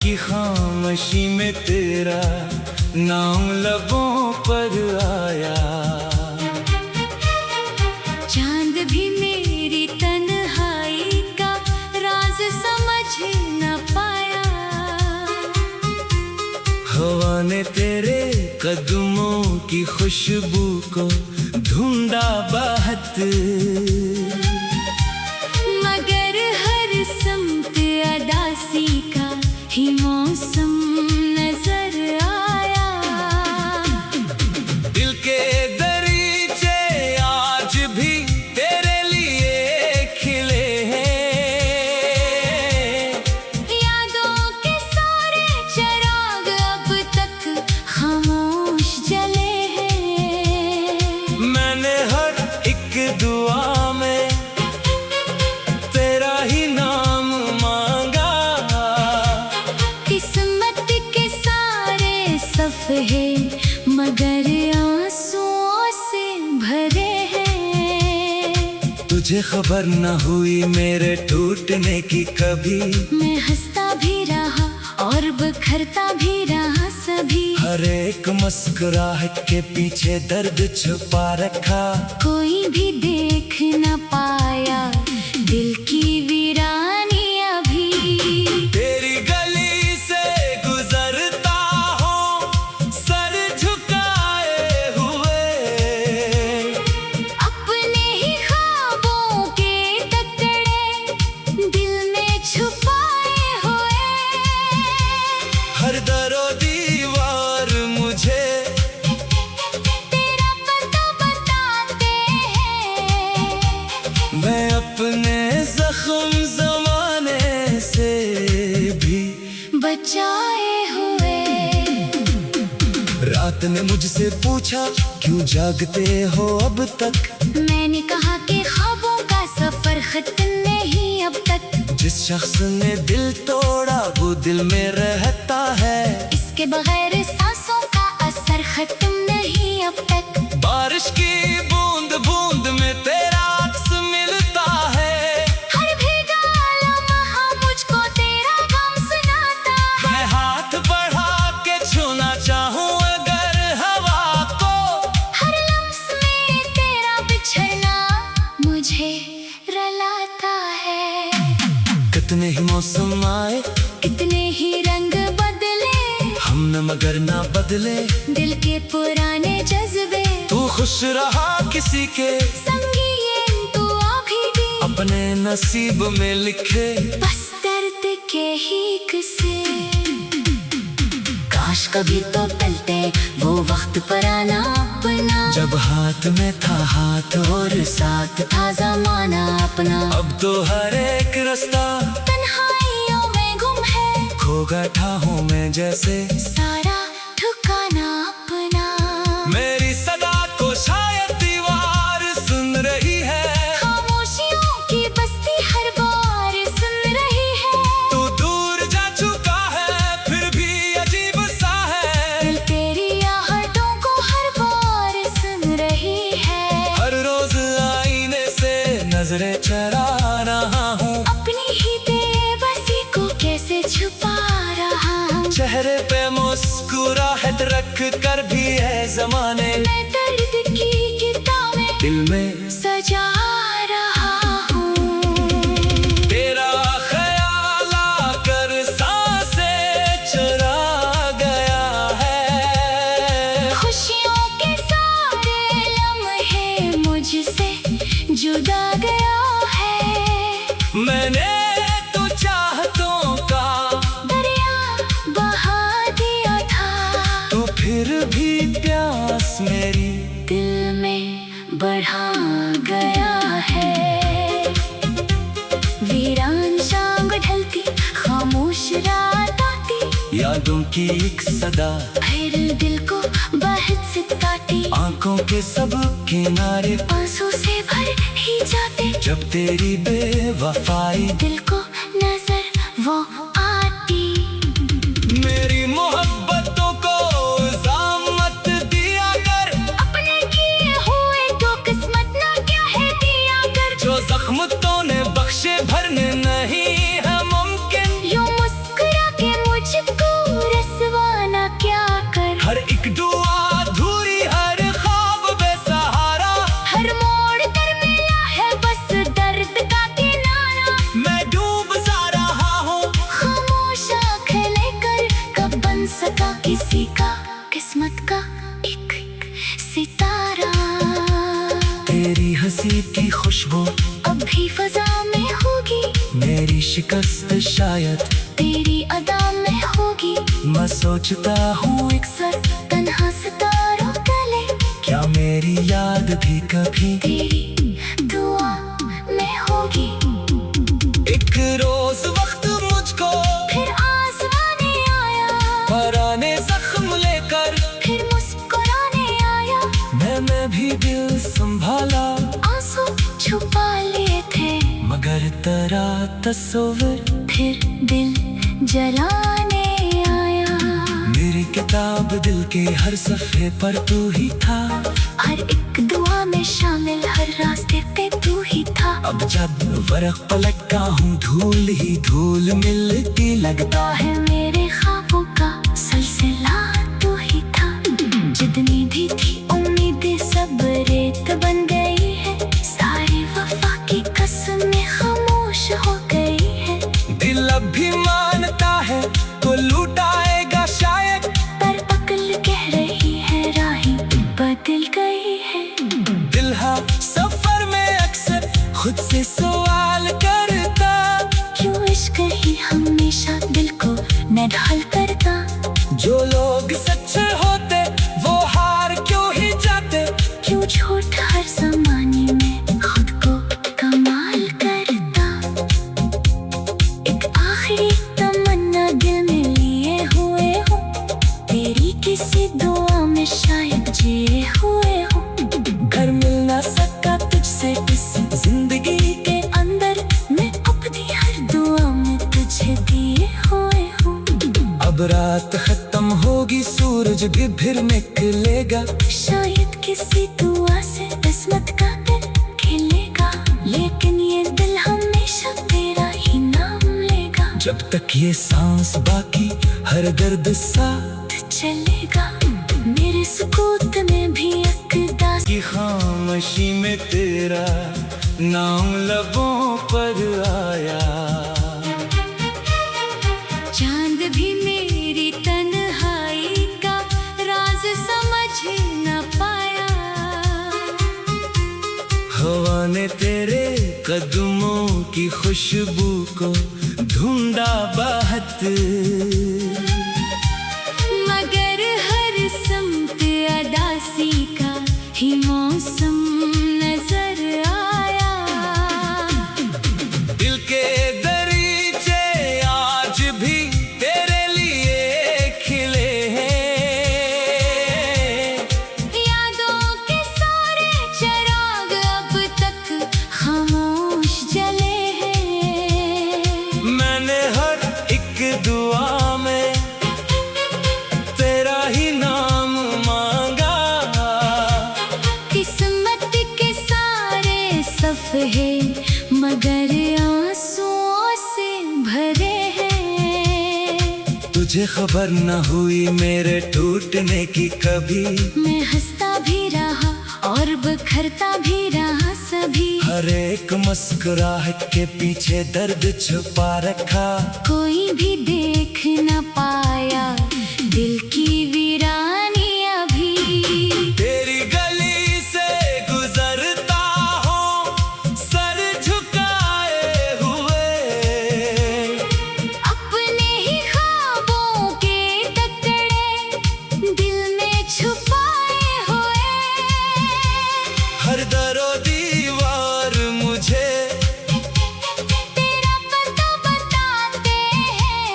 की खामोशी में तेरा नाम लबों पर आया। चांद भी मेरी तन्हाई का राज समझ न पाया। हवा ने तेरे कदमों की खुशबू को ढूंढा बाहत, मगर हर समत अदासी का ही मौसम नजर आया। दिल के दरीचे आज भी तेरे लिए खिले हैं। यादों के सारे चिराग अब तक खामोश जले हैं। मैंने हर एक दुआ में तेरा ही नाम मांगा। किस्मत के सारे सफ़े मगर आंसुओं से भरे हैं। तुझे खबर न हुई मेरे टूटने की कभी। मैं हंसता भी रहा और बिखरता भी रहा सभी। हर एक मुस्कुराहट के पीछे दर्द छुपा रखा। कोई भी देख न पाया दिल की वीरानी अभी। तेरी गली से गुजरता हूँ सर झुकाए हुए। अपने ही ख्वाबों के टुकड़े दिल में छुपाए हुए। हर दरो दीवार मुझे तेरा पता बताते हैं। मैं अपने जख्म जमाने से भी बचाए हुए। रात ने मुझसे पूछा क्यों जागते हो अब तक। मैंने कहा कि ख्वाबों का सफर खत्म नहीं अब तक। जिस शख्स ने दिल तोड़ा वो दिल में रहता है। इसके बगैर सांसों का असर खत्म नहीं अब तक। बारिश की बूंद बूंद में तेरा अक्स मिलता है। हर भीगा लम्हा मुझको तेरा गम सुनाता है। मैं हाथ बढ़ा के छूना चाहूँ अगर हवा को। हर लम्स में तेरा बिछड़ना मुझे रुलाता है। कितने ही मौसम आए कितने ही रंग बदले हम न मगर ना बदले। दिल के पुराने जज्बे तू खुश रहा किसी के संगीन तू अभी भी अपने नसीब में लिखे। बस दर्द के ही किस्से। काश कभी तो पलटे वो वक्त पुराना अपना। जब हाथ में था हाथ और साथ था जमाना अपना। अब तो हर एक रास्ता तन्हाइयों में गुम है। खो बैठा हूँ मैं जैसे सारा ठिकाना अपना। मेरी सदा को शायद दीवार सुन रही है। खामोशियों की बस्ती हर बार सुन रही है। तू दूर जा चुका है फिर भी अजीब सा है। दिल तेरी आहटों को हर बार सुन रही है। हर रोज आईने से नजरें चरा रहा हूँ। अपनी ही बेबसी को कैसे छुपा रहा हूँ। चेहरे पे मुस्कुराहट रख कर भी है जमाने। मैं दर्द की किताबें दिल में सजा रहा हूँ। तेरा ख्याल आकर सांसें चुरा गया है। खुशियों के सारे लम्हे मुझसे जुदा गया है। मैंने तो चाहतों का दरिया बहा दिया था। तो फिर भी प्यास मेरी दिल में बढ़ा गया है। वीरान शाम ढलती खामोश रात आती। यादों की एक सदा फिर दिल को बहुत सिताती। आंखों के सब किनारे आंसू से भर ही जाते। जब तेरी बेवफाई दिल को नजर वो आती। मेरी मोहब्बतों को इल्जाम मत दिया कर। अपने किए हुए तो किस्मत ना क्या है दिया कर। जो जख्म तूने बख्शे भरने नहीं है मुमकिन। यूं मुस्कुरा के मुझ खुशबू अब भी फजा में होगी, मेरी शिकस्त शायद तेरी अदा में होगी। मैं सोचता हूँ अक्सर तन्हा सितारों तले, क्या मेरी याद भी कभी तेरी दुआ में होगी। एक रोज वक्त मुझको फिर आजमाने आया, पुराने जख्म लेकर फिर मुस्कुराने आया। मैं भी दिल संभाला, आंसू छुपा लिए थे, मगर तेरा तस्वीर फिर दिल जलाने आया। मेरी किताब दिल के हर सफ़े पर तू ही था, हर एक दुआ में शामिल, हर रास्ते पे तू ही था। अब जब वर्क पलटता हूँ धूल ही धूल मिलती लगता है। है मेरे ख्वाबों का सिलसिला तू ही था, जितनी भी थी उम्मीदें सब रेत बन गई है। सारी वफा की कसमें खामोश हो गई है। दिल अब भी मानता है तो लुटाएगा शायद, पर अक्ल कह रही है राहें बदल गई है। दिल हाँ सफर में अक्सर खुद से सवाल करता, क्यों इश्क ही हमेशा दिल को न ढाल करता। जो लोग सच्चे होते वो हार क्यों ही जाते, क्यों झूठ हर जमाने में खुद को कमाल करता। एक आखिरी तमन्ना दिल में लिए हुए हूँ, तेरी किसी दुआ में शायद जिए हुए हूँ। घर मिल ना सका तुझसे इस जिंदगी के अंदर, मैं अपनी हर दुआ में तुझे दिए हुए हूँ। अब रात खत्म होगी सूरज भी फिर निकलेगा, शायद किसी दुआ से किस्मत का दिल खिलेगा, लेकिन ये दिल हमेशा तेरा ही नाम लेगा। जब तक ये सांस बाकी हर दर्द साथ चलेगा, मेरे सुकूत में भी अकदास की खामोशी में तेरा नाम लबों पर आया। चांद भी मेरी तन्हाई का राज समझ न पाया। हवा ने तेरे कदमों की खुशबू को ढूंढा बाहत, मगर हर समत अदासी का ही मौसम नजर आया। दिल के दरीचे आज भी तेरे लिए खिले हैं, यादों के सारे चिराग अब तक खामोश जले हैं। मैंने हर एक दुआ में तेरा ही नाम मांगा, किस्मत के सारे सफ़े मगर आंसुओं से भरे हैं। तुझे खबर न हुई मेरे टूटने की कभी, मैं हंसता भी रहा और बिखरता भी रहा सभी। हर एक मुस्कुराहट के पीछे दर्द छुपा रखा, कोई भी देख न पाया दिल की वीरानी अभी। तेरी गली से गुजरता हूँ सर झुकाए हुए, अपने ही ख्वाबों के टुकड़े दिल में छुपाए हुए। हर दरो दीवार मुझे तेरा पता बताते हैं,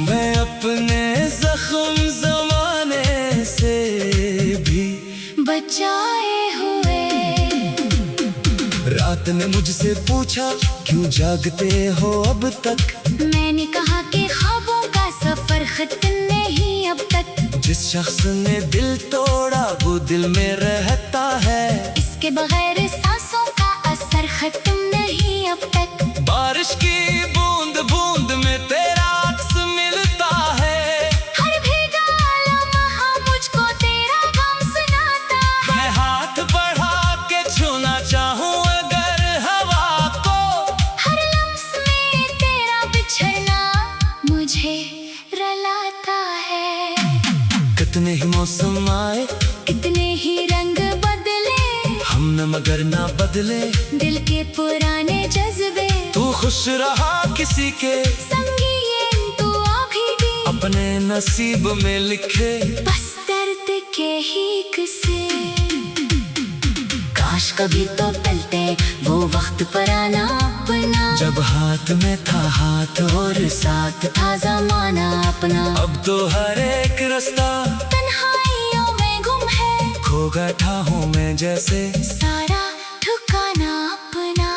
मैं अपने जख्म जमाने से भी बचाए हुए। रात ने मुझसे पूछा क्यों जागते हो अब तक, मैंने कहा कि ख्वाबों का सफर खत्म नहीं अब तक। जिस शख्स ने दिल तोड़ा वो दिल में रहता है, इसके बगैर सांसों का असर खत्म नहीं अब तक। बारिश की बूंद बूंद में तेरा अक्स मिलता है, हर भीगा लम्हा मुझको तेरा गम सुनाता है। मैं हाथ बढ़ा के छूना चाहूँ अगर हवा को, हर लम्स में तेरा बिछड़ना मुझे रलाता है। कितने ही मौसम आए कितने ही रंग बदले, हम हम मगर ना बदले दिल के पुराने जज्बे। तू खुश रहा किसी के संगीन तू अभी भी अपने नसीब में लिखे, बस दर्द के ही किस्से। काश कभी तो मिलते वो वक्त पुराना अपना, जब हाथ में था हाथ और साथ था जमाना अपना। अब तो हर एक रास्ता तन्हाइयों में गुम है, खो बैठा हूँ मैं जैसे सारा ठिकाना अपना।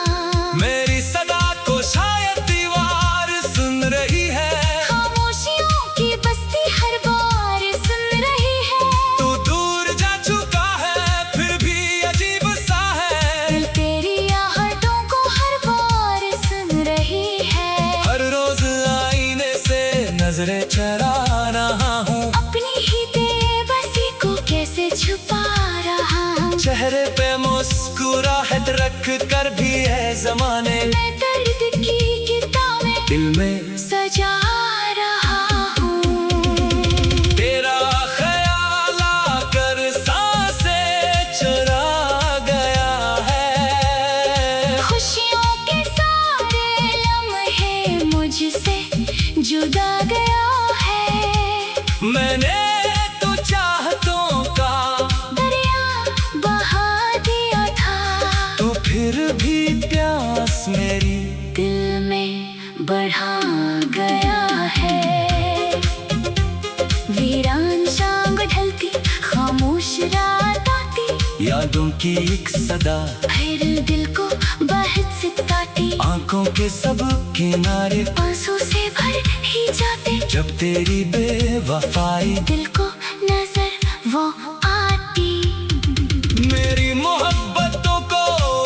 मेरी सदा को शायद दीवार सुन रही है, खामोशियों की बस्ती हर बार सुन रही है। तू दूर जा चुका है फिर भी अजीब सा है, दिल तेरी आहटों को हर बार सुन रही है। हर रोज आईने से नजरें चरा रहा हूँ, अपनी ही बेबसी को कैसे छुपा रहा हूँ। चेहरे पे मुस्कुराहट रख कर भी है जमाने, मैं दर्द की किताबें दिल में सजा रहा हूँ। तेरा ख्याल आकर सांसें चुरा गया है, खुशियों के सारे लम्हे मुझसे जुदा गया है। मैंने तो चाहतों का दरिया बहा दिया था, तो फिर भी प्यास मेरी दिल में बढ़ा गया है। वीरान शाम ढलती खामोश रात आती, यादों की एक सदा फिर दिल को बहुत सिताती। आंखों के सब किनारे आंसू से भर ही जाते, जब तेरी बेवफाई दिल को नजर वो आती। मेरी मोहब्बतों को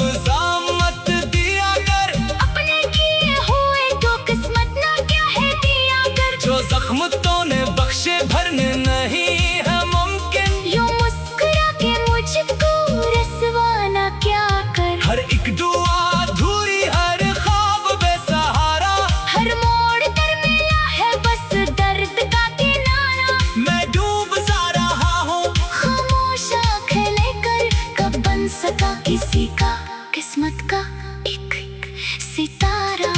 इल्जाम मत दिया कर, अपने किए हुए तो किस्मत ना क्या है दिया कर। जो जख्म तूने बख्शे भरने नहीं है मुमकिन, यूं मुस्कुरा के मुझको रसवा ना क्या कर। हर एक दुआ अधूरी हर ख्वाब बेसहारा, हर मोड़ पर मिला है बस दर्द का किनारा। मैं डूब सा रहा हूँ खामोश आँखें लेकर कब बन सका किसी का किस्मत का एक सितारा।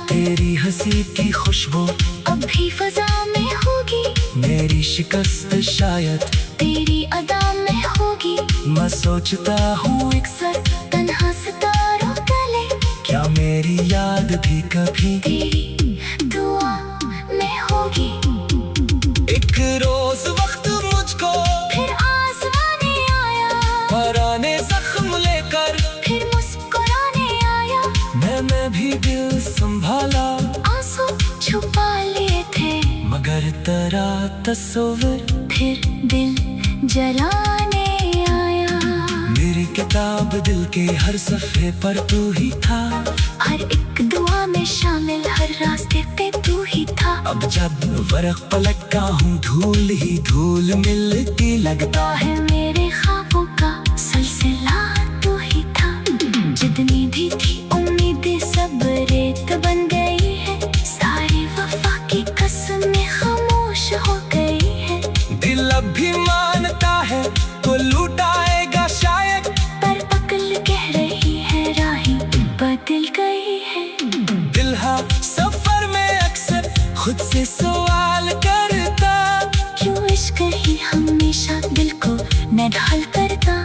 तेरी हंसी की खुशबू अब भी फजा में होगी, मेरी शिकस्त शायद तेरी अदा में होगी। मैं सोचता हूँ अक्सर तन्हा सितारों तले, क्या मेरी याद भी कभी तेरी दुआ में होगी। एक रोज वक्त मुझको फिर आसमाने आया, पुराने जख्म लेकर फिर मुस्कुराने आया। मैं भी दिल संभाला, आंसू छुपा लिए थे मगर तेरा तस्वीर फिर दिल जलाने आया। मेरी किताब दिल के हर सफ़े पर तू ही था, हर एक दुआ में शामिल हर रास्ते पे तू ही था। अब जब वर्क पलटता हूँ धूल ही धूल मिलती लगता है, है मेरे ख्वाबों का सिलसिला तू ही था। जितनी भी थी उम्मीदें सब रेत बन गई है, सारी वफा की कसमें खामोश हो गई है। दिल अब भी मानता है तो लुटाएगा शायद, पर अकल कह रही है राहें बदल गई है। दिल हाँ सफर में अक्सर खुद से सवाल करता, क्यों इश्क ही हमेशा दिल को न ढाल करता।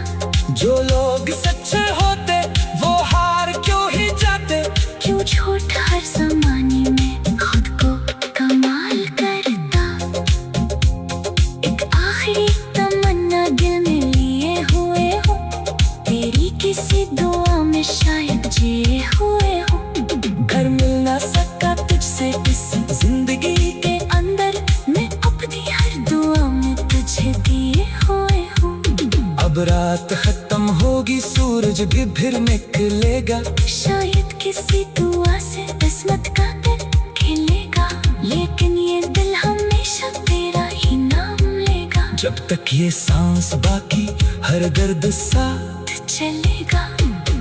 जो लोग सच्चे होते वो हार क्यों ही जाते, क्यों झूठ हर जमाने में खुद को कमाल करता। एक आखिरी तमन्ना दिल में लिए हुए हूँ, तेरी किसी दुआ में शायद जिए हुए हूँ। घर मिल ना सका तुझसे इस जिंदगी के अंदर मैं अपनी हर दुआ में तुझे दिए हुए हूँ। अब रात खत्म होगी सूरज भी फिर निकलेगा, शायद किसी दुआ से किस्मत का दिन खिलेगा। लेकिन ये दिल हमेशा तेरा ही नाम लेगा, जब तक ये सांस बाकी हर दर्द साथ चलेगा।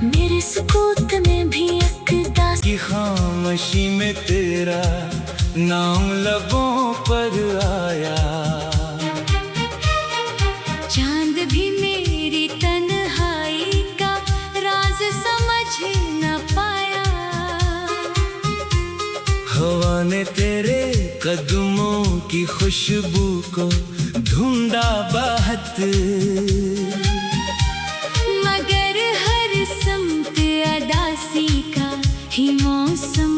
मेरे सुकूत में भी अकदा की खामोशी में तेरा नाम लबों पर आया। चांद भी मेरी तन्हाई ने तेरे कदमों की खुशबू को ढूंढा बहुत, मगर हर समत अदासी का ही मौसम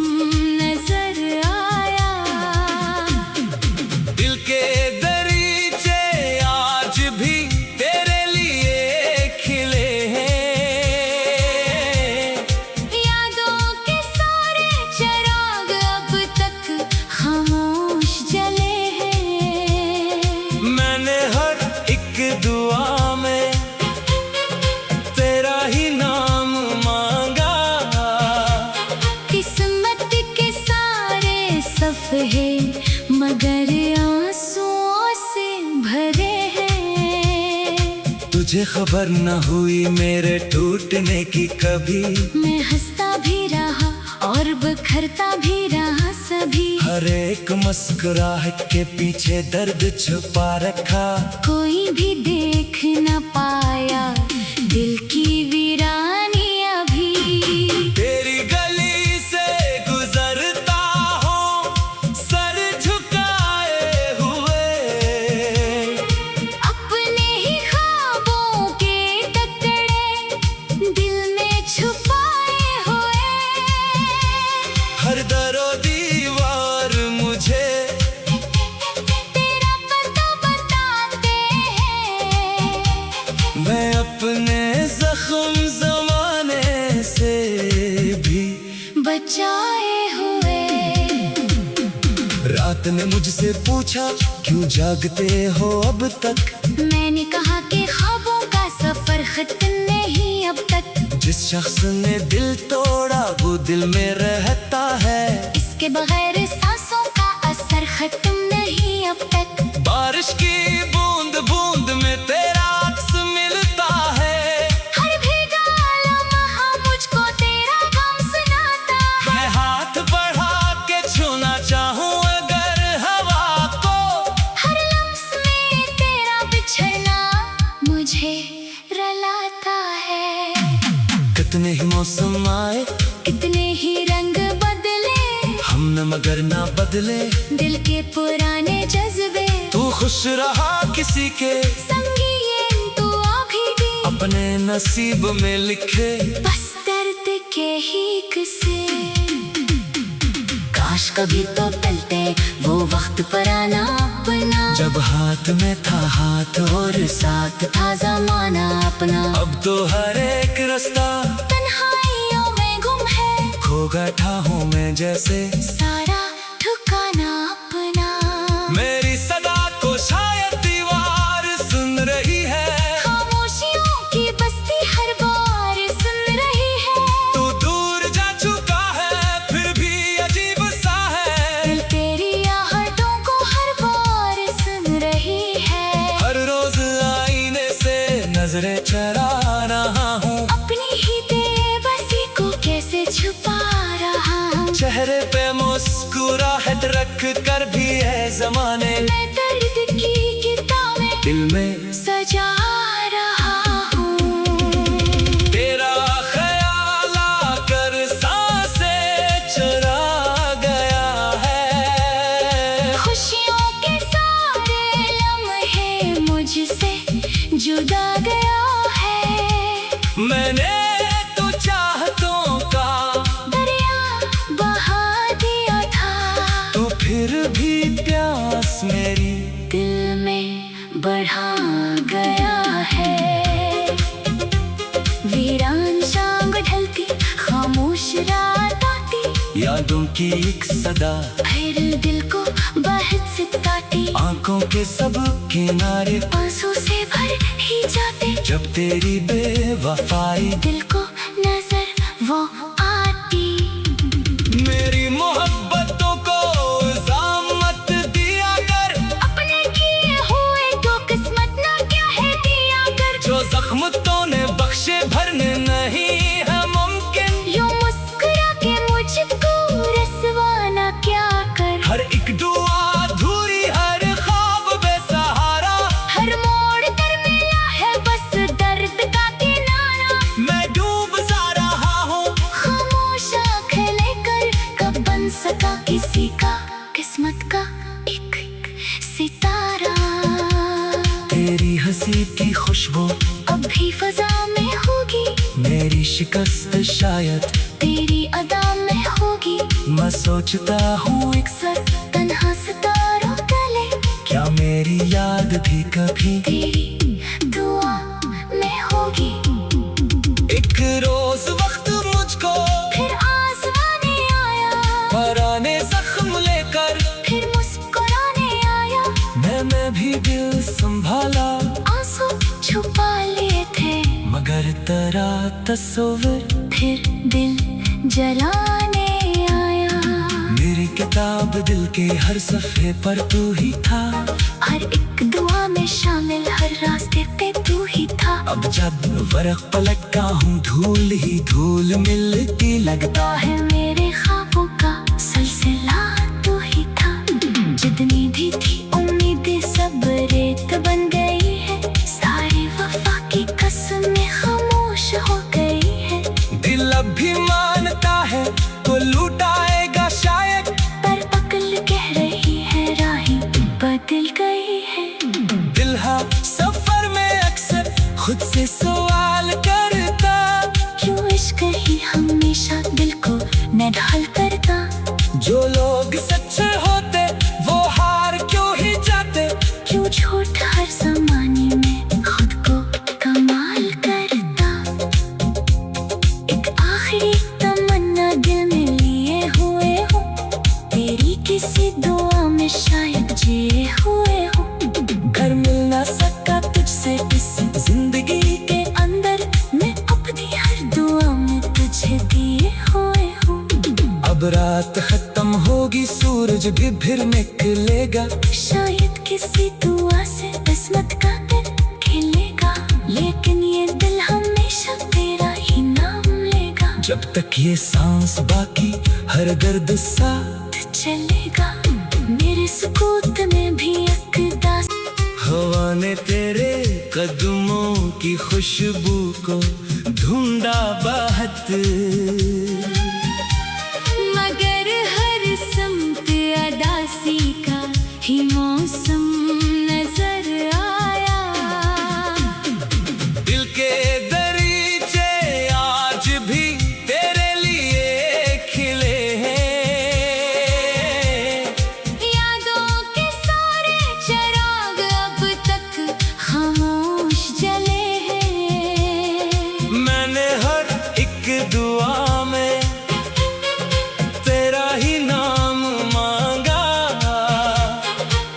नजर आया। दिल के दरीचे आज भी तेरे लिए खिले हैं, यादों के सारे चिराग अब तक खामोश जले हैं। मैंने हर एक दुआ में तेरा ही नाम मांगा, किस्मत के सारे सफ़े मगर आंसुओं से भरे हैं। तुझे खबर न हुई मेरे टूटने की कभी, मैं हंसता भी रहा और बखरता भी रहा सभी। हर एक मुस्कुराहट के पीछे दर्द छुपा रखा, कोई भी देख न पाया दिल की वीरानी अभी। तेरी गली से गुजरता हूँ सर झुकाए हुए, अपने ही ख्वाबों के टुकड़े दिल में छुपाए हुए। हर दरो दीवार मुझे तेरा पता बताते हैं, मैं अपने जख्म जमाने से भी बचाए हुए। रात ने मुझसे पूछा क्यों जागते हो अब तक, मैंने कहा कि ख्वाबों का सफर खत्म नहीं अब तक। जिस शख्स ने दिल तोड़ा वो दिल में रहता है, इसके बगैर सांसों का असर खत्म नहीं अब तक। बारिश की बूंद बूंद में तेरा अक्स मिलता है, हर भीगा लम्हा मुझको तेरा गम सुनाता है। मैं हाथ बढ़ा के छूना चाहूँ अगर हवा को, हर लम्स में तेरा बिछड़ना मुझे रुलाता है। कितने ही मौसम आए कितने ही रंग बदले, हम न मगर ना बदले, दिल के पुराने जज्बे तू खुश रहा किसी के संगीन तू अभी भी अपने नसीब में लिखे, बस दर्द के ही किस्से। काश कभी तो पलटे वो वक्त पुराना अपना, जब हाथ में था हाथ और साथ था जमाना अपना। अब तो हर एक रास्ता तन्हाइयों में गुम है, खो बैठा हूँ मैं जैसे, सारा ठिकाना अपना। मेरी सदा को शायद दीवार सुन रही है, खामोशियों की बस्ती हर बार सुन रही है। तू दूर जा चुका है फिर भी अजीब सा है, दिल तेरी आहटों को हर बार सुन रही है। हर रोज आईने से नजरें चरा रहा हूँ, अपनी ही बेबसी को कैसे छुपा रहा हूँ। चेहरे पे मुस्कुराहट रख कर भी है जमाने, मैं दर्द की किताबें दिल में सजा रहा हूँ। तेरा ख्याल आकर सांसें चुरा गया है, खुशियों के सारे लम्हे मुझसे जुदा गया है। मैंने तो चाहतों का दरिया बहा दिया था, तो फिर भी प्यास मेरी दिल में बढ़ा गया है। वीरान शाम ढलती खामोश रात आती, यादों की एक सदा फिर दिल को बहुत सिताती। आंखों के सब किनारे आंसू से भर ही जाते, जब तेरी बेवफाई दिल को नजर वो आती। मेरी मोहब्बतों को इल्जाम मत दिया कर, अपने किए हुए तो किस्मत ना क्या है दिया कर। जो जख्म तूने बख्शे भरने नहीं है मुमकिन, यूं मुस्कुरा के मुझको रसवा ना क्या कर। हर एक दुआ अधूरी हर ख्वाब बेसहारा, हर मोड़ पर मिला है बस दर्द का किनारा। मैं डूब सा रहा हूँ खामोश आँख लेकर कब बन सका किसी का का एक सितारा। तेरी हंसी की खुशबू अब भी फजा में होगी, मेरी शिकस्त शायद तेरी अदा में होगी। मैं सोचता हूँ अक्सर तन्हा सितारों तले, क्या मेरी याद भी कभी तेरी दुआ में होगी। एक रोज वक्त मुझको फिर आजमाने आया, पुराने जख्म लेकर फिर मुस्कुराने आया। मैं भी दिल संभाला, आंसू छुपा लिए थे, मगर तेरा तस्वीर फिर दिल जलाने आया। मेरी किताब दिल के हर सफ़े पर तू ही था, हर एक दुआ में शामिल, हर रास्ते पे तू ही था। अब जब वर्क पलटता हूँ धूल ही धूल मिलती लगता है। है मेरे ख्वाबों का सिलसिला तू ही था, जितनी भी थी उम्मीदें सब रेत बन गई है। सारी वफा की कसमें खामोश हो गई है। दिल अब भी मानता है तो लुटाएगा शायद, पर अक्ल कह रही है राहें बदल गई है। दिल हा सफर में अक्सर खुद से सवाल करता, क्यों इश्क ही हमेशा दिल को न ढाल करता। जो लोग सच्चे होते वो हार क्यों ही जाते। क्यों झूठ हर जमाने में खुद को कमाल करता। एक आखिरी तमन्ना दिल में लिए हुए हूँ, तेरी किसी दुआ में शायद जिए हुए हूँ। घर मिल ना सका तुझसे इस जिंदगी के अंदर मैं अपनी हर दुआ में तुझे दिए हुए हूँ। अब रात खत्म होगी सूरज भी फिर निकलेगा, शायद किसी दुआ से किस्मत का दिन खिलेगा। लेकिन ये दिल हमेशा तेरा ही नाम लेगा। जब तक ये सांस बाकी हर दर्द साथ चलेगा, मेरे सुकूत में भी एक दास। हवा ने तेरे कदमों की खुशबू को ढूंढा बाहत, मगर हर समत अदासी का ही मौसम नजर आया। दिल के दरीचे आज भी तेरे लिए खिले हैं। यादों के सारे चिराग अब तक खामोश जले हैं। मैंने हर एक दुआ में तेरा ही नाम मांगा,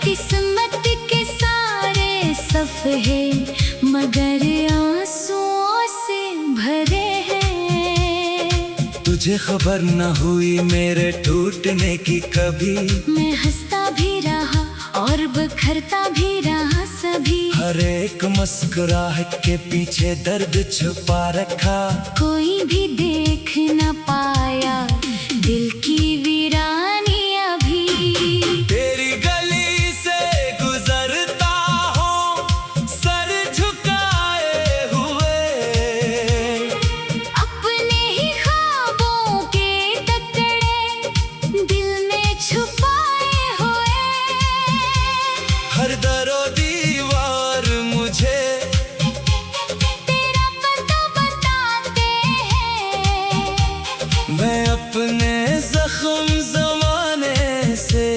किस्मत के सारे सफ़े मगर आंसुओं से भरे हैं। तुझे खबर न हुई मेरे टूटने की कभी, मैं हंसता भी रहा और बिखरता भी रहा सभी। हर एक मुस्कुराहट के पीछे दर्द छुपा रखा। कोई भी देख न पाया दिल की वीरानी अभी। तेरी गली से गुजरता हूँ सर झुकाए हुए, अपने ही ख्वाबों के टुकड़े दिल में छुपाए हुए। हर दरो दीवार मुझे तेरा पता बताते हैं। मैं अपने जख्म जमाने से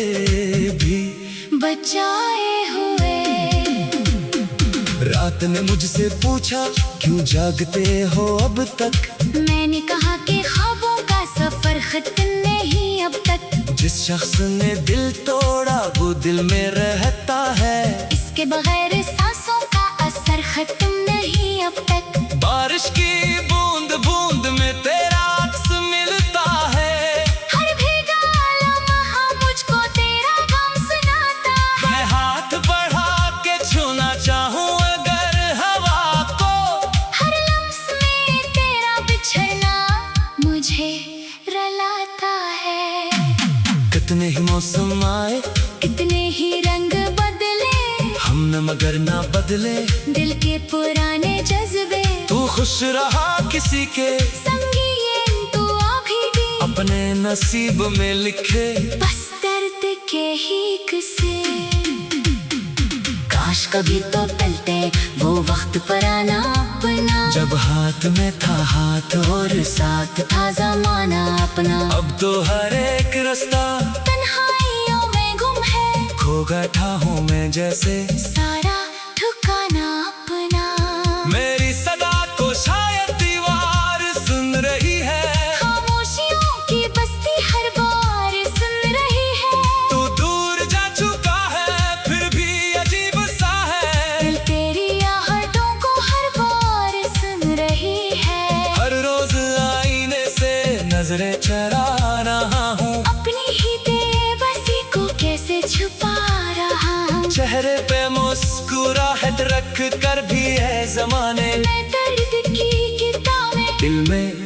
भी बचाए हुए। रात ने मुझसे पूछा क्यों जागते हो अब तक, मैंने कहा कि ख्वाबों का सफर खत्म नहीं अब तक। जिस शख्स ने दिल तोड़ा वो दिल में रहता है, इसके बगैर सांसों का असर खत्म नहीं अब तक। बारिश की बूंद बूंद में तेरा अक्स मिलता है, हर भीगा लम्हा मुझको तेरा गम सुनाता है। मैं हाथ बढ़ा के छूना चाहूँ अगर हवा को, हर लम्स में तेरा बिछड़ना मुझे रलाता है। कितने ही मौसम आए कितने ही रंग बदले, हम न मगर ना बदले। दिल के पुराने जज्बे तू खुश रहा किसी के संगीन तू अभी भी अपने नसीब में लिखे। बस दर्द के ही किसे। काश कभी तो टलते वो वक्त पर आना अपना, जब हाथ में था हाथ और साथ था जमाना अपना। अब तो हर एक रास्ता तन्हाइयों में गुम है, खो बैठा हूँ मैं जैसे सारा ठिकाना अपना। मेरी सदा को शायद दीवार सुन रही है, खामोशियों की बस्ती हर बार सुन रही है। तू दूर जा चुका है फिर भी अजीब सा है, दिल तेरी आहटों को हर बार सुन रही है। हर रोज आईने से नजरें चरा रहा हूँ, अपनी ही बेबसी को कैसे छुपा रहा हूँ। चेहरे पे मुस्कुराहट रख कर भी है जमाने, मैं दर्द की किताबें दिल में